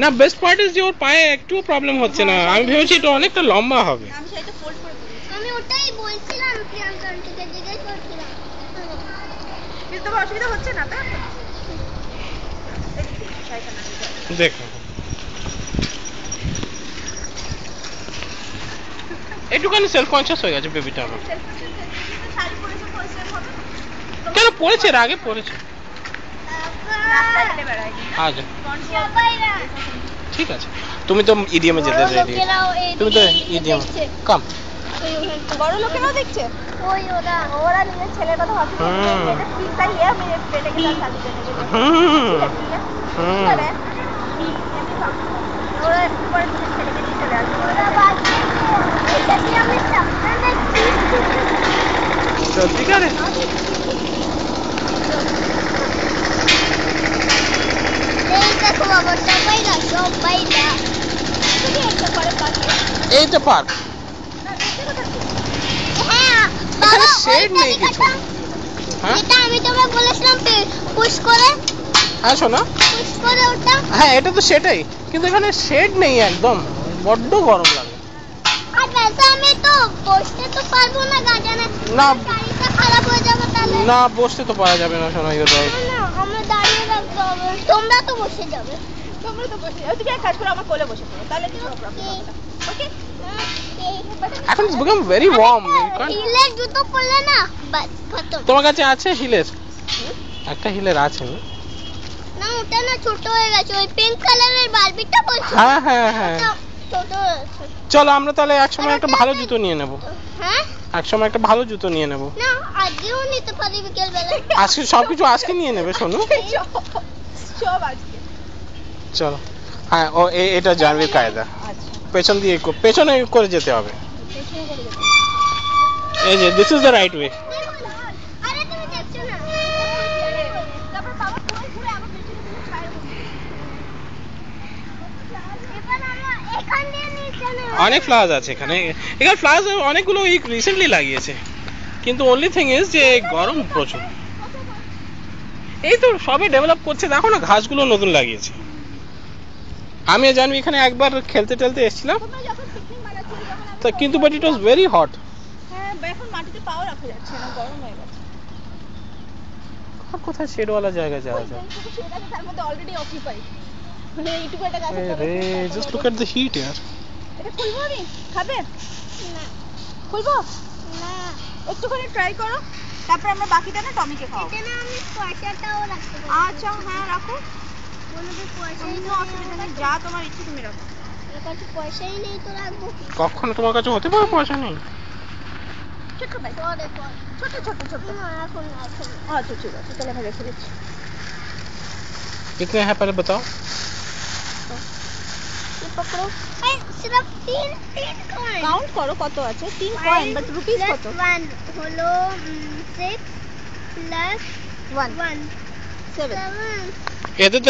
না best part is যে ওর পায়ে একটু প্রবলেম হচ্ছে না। আমি ভেবেছি এটা অনেকটা লম্বা হবে। আমি সেটা ফোল্ড করে পরেছি। আমি ওটাই বলছিলাম, প্রিয়াঙ্কা আন্টিকে জিজ্ঞেস করছিলাম। কিন্তু তোমার অসুবিধা হচ্ছে না তাই? দেখো একটুখানি সেলফ কনসিয়াস হয়ে গেছে বেবিটা আমার। কেন পড়েছে, এর আগে পড়েছে। আচ্ছা ঠিক আছে, তুমি তো ইডিএমে যেতে রেডি, তুমি তো ইডিএম কাম। বড় লোকেরাও দেখছে, ওই ওরা নিজের ছেলের কথা ভাবছে, এটা ঠিক তাই আমি পেটে গেলাম শাদি করতে। ওরা একটু পরে ছেলেকে নিয়ে চলে আসবে। ওরা বাচ্চা এটা কি আমি স্বপ্ন দেখছি? সত্যি করে এই দেখো বাবা, সবাইরা সবাইরা তুমি একটা করে পাখি। এইটা পার্ক। হ্যাঁ বাবা শেড নেই কিছু। হ্যাঁ এটা আমি তোমাকে বলেছিলাম পুশ করে। হ্যাঁ শোনা, পুশ করে ওটা। হ্যাঁ এটা তো সেটাই, কিন্তু এখানে শেড নেই, একদম বড্ড গরম লাগে। আর वैसे আমি তো বসতে তো পারবো না গাজানে, না গাড়িটা খারাপ হয়ে যাবে তাহলে। না বসতে তো পারা যাবে না শোনা, ইউ রাইট। না আমরা দাঁড়িয়ে থাকতে হবে, তোমরা তো বসে যাবে। তোমরা তো বসে যাও, তুমি এক কাজ করো, আমার কোলে বসে পড়ো, তাহলে কি প্রবলেম হবে না। ওকে এখন ইটস বিকাম ভেরি ওয়ার্ম। হিলের জুতো পরলে না বাস খতম। তোমার কাছে আছে হিলের? একটা হিলের আছে না? না ওটা না ছোট হয়ে গেছে, ওই পিঙ্ক কালারের বারবিটা বলছো? হ্যাঁ হ্যাঁ হ্যাঁ ছোট। চলো আমরা তাহলে একসময় একটা ভালো জুতো নিয়ে নেব। হ্যাঁ একসময় একটা ভালো জুতো নিয়ে নেব। না আজকেও নিতে পারি বিকেল বেলা। আজকে সবকিছু আজকে নিয়ে নেবে শোনো। সব আজকে চলো। হ্যাঁ ও এটা জানবীর কায়দা। পেছন দিয়ে পেছনে করে যেতে হবে। এই যে this is the right way. আরে তুমি দেখছো না, তারপর বাবা ঘুরে ঘুরে আবার পেছনে ঘুরে ছায়া বসে। এবার আমরা এখান দিয়ে নিচে না, অনেক ফ্লাওয়ার্স আছে এখানে। এখানে ফ্লাওয়ার্স অনেকগুলো রিসেন্টলি লাগিয়েছে, কিন্তু অনলি থিং ইজ যে গরম প্রচুর। এই তো সবে ডেভেলপ করছে, দেখো না ঘাসগুলো নতুন লাগিয়েছে। আমি জানি এখানে একবার খেলতে টেলতে এসেছিলাম তো, কিন্তু but it was very hot. হ্যাঁ এখন মাটিতে পাও রাখা যাচ্ছে না, গরম হয়ে গেছে। আর কোথায় শেডওয়ালা জায়গা যাওয়া যায়? শেড আছে তার মধ্যে অলরেডি অকুপাইড, মানে এইটুকু একটা গাছ আছে। রে just look at the heat year. এটা খুলবো আমি, খাবে না? খুলবো না, একটুখানি ট্রাই করো, তারপর আমরা বাকিটা না টমিকে খাওয়াবো। এটা না আমি পয়সাটাও রাখতে পারি। আচ্ছা হ্যাঁ রাখো, বলবে পয়সাই তো অসুবিধা নেই, যা তোমার ইচ্ছে তুমি রাখো। আমার কাছে পয়সাই নেই তো রাখবো কি? কখনো তোমার কাছে হতে পারে পয়সা নেই? ছোট ব্যাগ, ছোট ছোট ছোট। না এখন আচ্ছা ঠিক আছে, তাহলে আমি রেখে দিচ্ছি। कितने हैं पहले बताओ। ये पकड़ो। এই सिर्फ 3 কয়েন কাউন্ট করো কত আছে। 3 কয়েন বাট রুপিস কত? 1 হলো 6 প্লাস 1 7। এতে তো